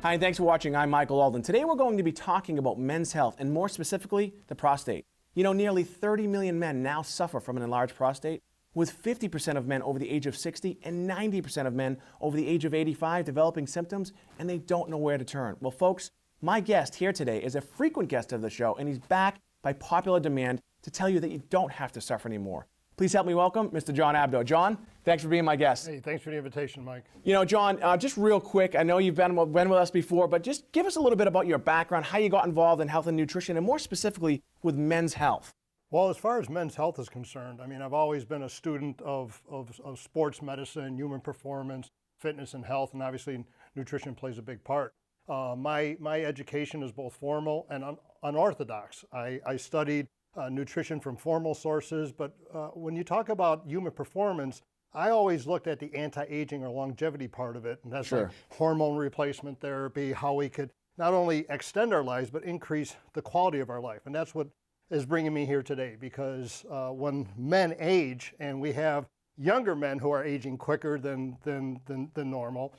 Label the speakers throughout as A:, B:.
A: Hi, and thanks for watching. I'm Michael Alden. Today we're going to be talking about men's health, and more specifically, the prostate. You know, nearly 30 million men now suffer from an enlarged prostate, with 50% of men over the age of 60 and 90% of men over the age of 85 developing symptoms, and they don't know where to turn. Well, folks, my guest here today is a frequent guest of the show, and he's back by popular demand to tell you that you don't have to suffer anymore. Please help me welcome Mr. John Abdo. John, thanks for being my guest.
B: Hey, thanks for the invitation, Mike.
A: You know, John, just real quick, I know you've been with us before, but just give us a little bit about your background, how you got involved in health and nutrition, and more specifically with men's health.
B: Well, as far as men's health is concerned, I mean, I've always been a student of sports medicine, human performance, fitness and health, and obviously nutrition plays a big part. My education is both formal and unorthodox. I studied nutrition from formal sources, but when you talk about human performance, I always looked at the anti-aging or longevity part of it, and that's like hormone replacement therapy, how we could not only extend our lives, but increase the quality of our life. And that's what is bringing me here today, because when men age, and we have younger men who are aging quicker than normal,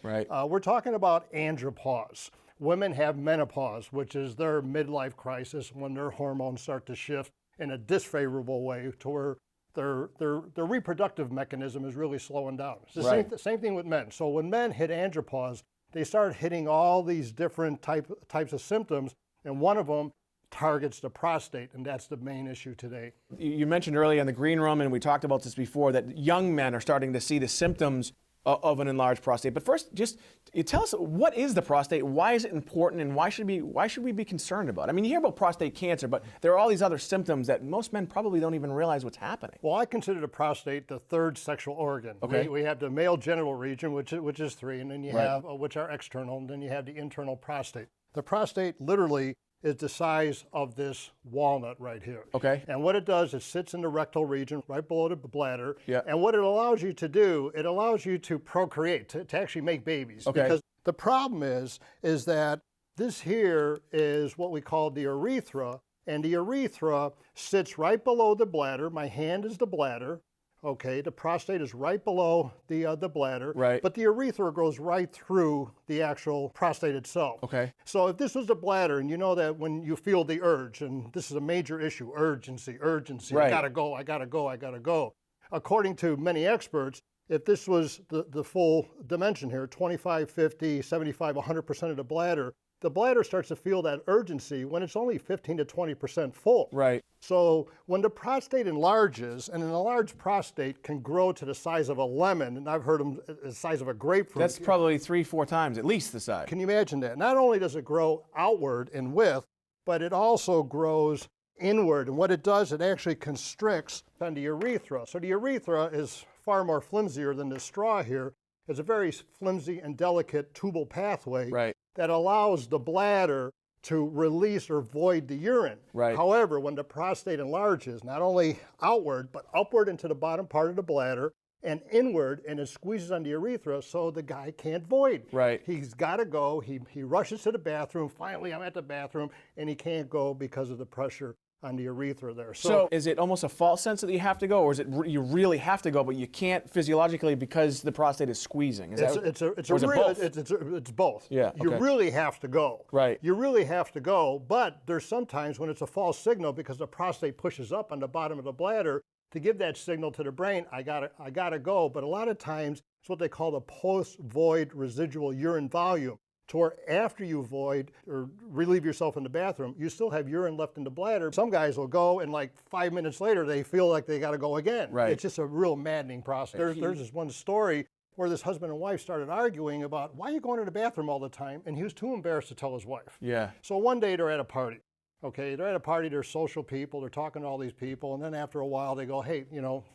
B: we're talking about andropause. Women have menopause, which is their midlife crisis when their hormones start to shift in a disfavorable way to where their reproductive mechanism is really slowing down. It's the same thing with men. So when men hit andropause, they start hitting all these different types of symptoms, and one of them targets the prostate, and that's the main issue today.
A: You mentioned earlier in the green room, and we talked about this before, that young men are starting to see the symptoms of an enlarged prostate. But first, just tell us, what is the prostate? Why is it important, and why should we be concerned about it? I mean, you hear about prostate cancer, but there are all these other symptoms that most men probably don't even realize what's happening.
B: Well, I consider the prostate the third sexual organ.
A: Okay.
B: We have the male genital region, which is 3, and then you have which are external, and then you have the internal prostate. The prostate literally is the size of this walnut right here.
A: Okay.
B: And what it does, it sits in the rectal region right below the bladder.
A: Yeah.
B: And what it allows you to do, it allows you to procreate, to actually make babies.
A: Okay.
B: Because the problem is that this here is what we call the urethra, and the urethra sits right below the bladder. My hand is the bladder. Okay, the prostate is right below the bladder, but the urethra goes right through the actual prostate itself.
A: Okay.
B: So if this was the bladder, and you know that when you feel the urge, and this is a major issue, urgency, I gotta go. According to many experts, if this was the full dimension here, 25, 50, 75, 100% of the bladder starts to feel that urgency when it's only 15 to 20% full.
A: Right.
B: So when the prostate enlarges, and an enlarged prostate can grow to the size of a lemon, and I've heard them the size of a grapefruit.
A: That's probably 3-4 times at least the size.
B: Can you imagine that? Not only does it grow outward in width, but it also grows inward. And what it does, it actually constricts on the urethra. So the urethra is far more flimsier than the straw here. It's a very flimsy and delicate tubal pathway that allows the bladder to release or void the urine. However, when the prostate enlarges, not only outward, but upward into the bottom part of the bladder and inward, and it squeezes on the urethra, so the guy can't void. He's got to go. He rushes to the bathroom. Finally, I'm at the bathroom, and he can't go because of the pressure on the urethra there.
A: So is it almost a false sense that you have to go, or is it you really have to go, but you can't physiologically because the prostate is squeezing?
B: It's both.
A: Yeah.
B: You really have to go. You really have to go, but there's sometimes when it's a false signal because the prostate pushes up on the bottom of the bladder to give that signal to the brain, I gotta go. But a lot of times it's what they call the post-void residual urine volume. To where after you void or relieve yourself in the bathroom, you still have urine left in the bladder. Some guys will go, and like 5 minutes later, they feel like they got to go again. It's just a real maddening process. There's this one story where this husband and wife started arguing about why are you going to the bathroom all the time, and he was too embarrassed to tell his wife. So one day they're at a party. Okay, they're at a party, they're social people, they're talking to all these people, and then after a while they go, hey,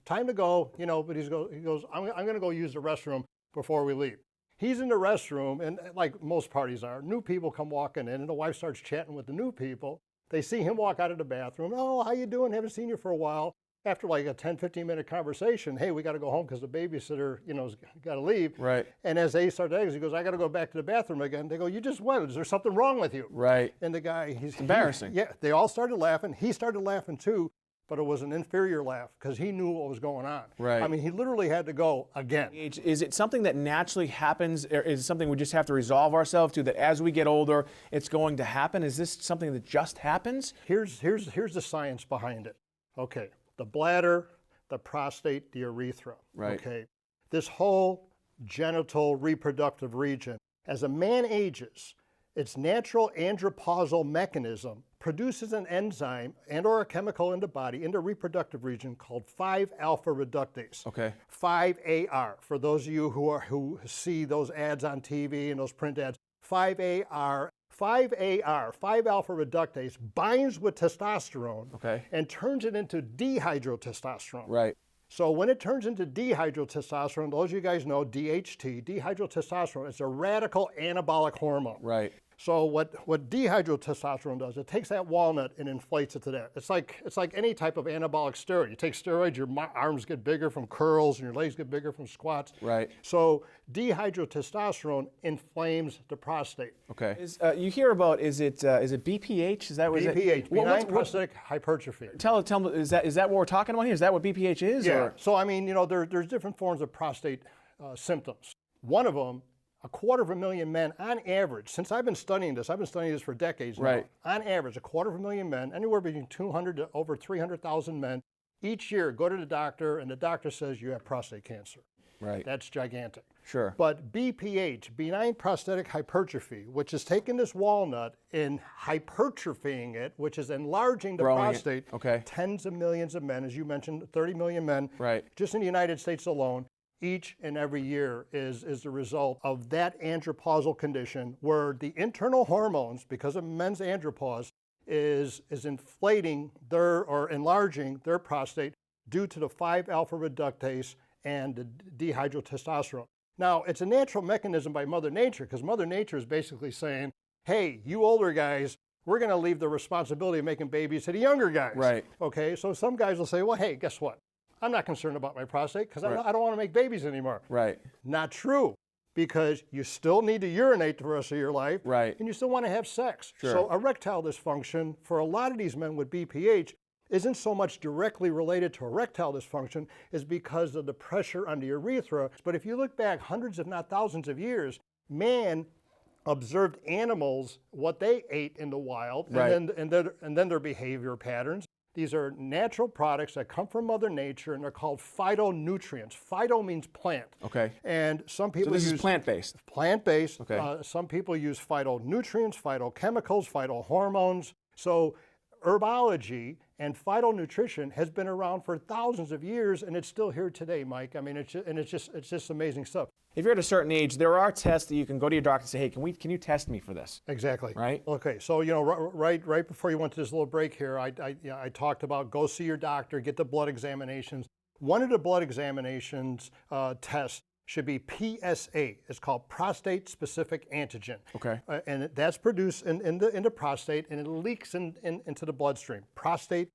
B: time to go, but he goes, I'm going to go use the restroom before we leave. He's in the restroom, and like most parties are, new people come walking in, and the wife starts chatting with the new people. They see him walk out of the bathroom. Oh, how you doing? Haven't seen you for a while. After like a 10, 15-minute conversation, hey, we got to go home because the babysitter, has got to leave. And as they start to exit, he goes, I got to go back to the bathroom again. They go, you just went. Is there something wrong with you? And the guy, he's
A: embarrassing.
B: They all started laughing. He started laughing too. but it was an inferior laugh because he knew what was going on.
A: Right.
B: I mean, he literally had to go again.
A: Is it something that naturally happens, or is it something we just have to resolve ourselves to, that as we get older, it's going to happen? Is this something that just happens?
B: Here's the science behind it. Okay, the bladder, the prostate, the urethra.
A: Right.
B: Okay, this whole genital reproductive region, as a man ages, its natural andropausal mechanism produces an enzyme and or a chemical in the body, in the reproductive region, called 5-alpha reductase.
A: Okay.
B: 5-AR, for those of you who see those ads on TV and those print ads, 5-AR, 5-alpha reductase binds with testosterone,
A: okay,
B: and turns it into dihydrotestosterone.
A: Right.
B: So when it turns into dihydrotestosterone, those of you guys know DHT, dihydrotestosterone, it's a radical anabolic hormone.
A: Right.
B: So what dihydrotestosterone does, it takes that walnut and inflates it to that. It's like any type of anabolic steroid. You take steroids, your arms get bigger from curls and your legs get bigger from squats.
A: Right.
B: So dihydrotestosterone inflames the prostate.
A: Okay. You hear about, is it BPH? Is that what
B: BPH, benign prostatic hypertrophy.
A: Tell me, is that what we're talking about here? Is that what BPH is?
B: Yeah.
A: Or?
B: So I mean, you know, there's different forms of prostate symptoms. One of them, 250,000 men on average, since I've been studying this for decades now,
A: right,
B: on average, 250,000 men, anywhere between 200 to over 300,000 men, each year go to the doctor and the doctor says you have prostate cancer.
A: Right.
B: That's gigantic.
A: Sure.
B: But BPH, benign prostatic hypertrophy, which is taking this walnut and hypertrophying it, which is enlarging the prostate,
A: okay,
B: tens of millions of men, as you mentioned, 30 million men,
A: right,
B: just in the United States alone, each and every year is the result of that andropausal condition where the internal hormones, because of men's andropause, is inflating or enlarging their prostate due to the 5-alpha reductase and the dihydrotestosterone. Now, it's a natural mechanism by Mother Nature, because Mother Nature is basically saying, hey, you older guys, we're going to leave the responsibility of making babies to the younger guys.
A: Right.
B: Okay, so some guys will say, well, hey, guess what? I'm not concerned about my prostate because I don't want to make babies anymore.
A: Right.
B: Not true, because you still need to urinate the rest of your life.
A: Right.
B: And you still want to have sex.
A: Sure.
B: So erectile dysfunction for a lot of these men with BPH isn't so much directly related to erectile dysfunction, is because of the pressure on the urethra. But if you look back hundreds if not thousands of years, man observed animals, what they ate in the wild,
A: right,
B: and then their behavior patterns. These are natural products that come from Mother Nature, and they're called phytonutrients. Phyto means plant.
A: Okay.
B: And some people
A: use plant-based.
B: Plant-based.
A: Okay.
B: Some people use phytonutrients, phytochemicals, phytohormones. So herbology and phytonutrition has been around for thousands of years, and it's still here today, Mike. I mean, it's just amazing stuff.
A: If you're at a certain age, there are tests that you can go to your doctor and say, hey, can you test me for this?
B: Exactly.
A: Right?
B: Okay, so you know, right before you went to this little break here, I talked about go see your doctor, get the blood examinations. One of the blood examinations tests should be PSA. It's called prostate specific antigen.
A: Okay.
B: And that's produced in the prostate, and it leaks into the bloodstream. Prostate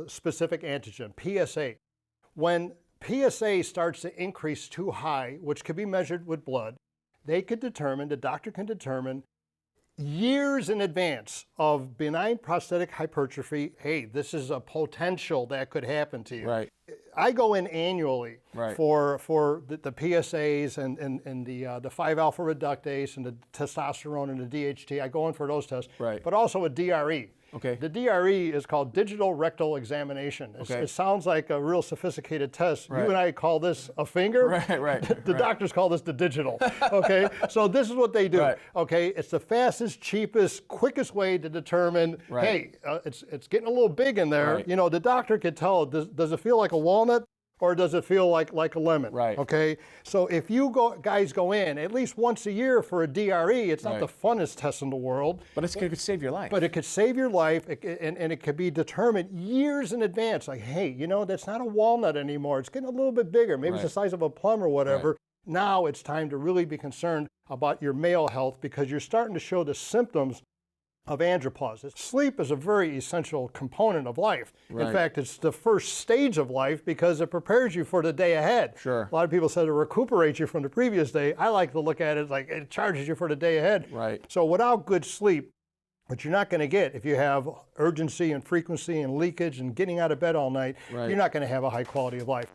B: specific antigen, PSA. When PSA starts to increase too high, which could be measured with blood, the doctor can determine years in advance of benign prostatic hypertrophy, hey, this is a potential that could happen to you.
A: Right.
B: I go in annually,
A: right,
B: for the PSAs and the 5-alpha reductase and the testosterone and the DHT. I go in for those tests,
A: right,
B: but also a DRE.
A: Okay.
B: The DRE is called digital rectal examination. It sounds like a real sophisticated test.
A: Right.
B: You and I call this a finger.
A: Right.
B: The doctors call this the digital. Okay. So this is what they do.
A: Right.
B: Okay. It's the fastest, cheapest, quickest way to determine.
A: Right.
B: Hey, it's getting a little big in there.
A: Right.
B: You know, the doctor can tell. Does it feel like a walnut? Or does it feel like a lemon?
A: Right.
B: Okay. So if you guys go in at least once a year for a DRE, it's not the funnest test in the world.
A: But it could save your life.
B: But it could save your life, and it could be determined years in advance. Like, hey, you know, that's not a walnut anymore. It's getting a little bit bigger. Maybe it's the size of a plum or whatever. Right. Now it's time to really be concerned about your male health, because you're starting to show the symptoms of andropause. Sleep is a very essential component of life. Right. In fact, it's the first stage of life because it prepares you for the day ahead.
A: Sure.
B: A lot of people say it recuperates you from the previous day. I like to look at it like it charges you for the day ahead.
A: Right.
B: So without good sleep, But you're not going to get, if you have urgency and frequency and leakage and getting out of bed all night, you're not going to have a high quality of life.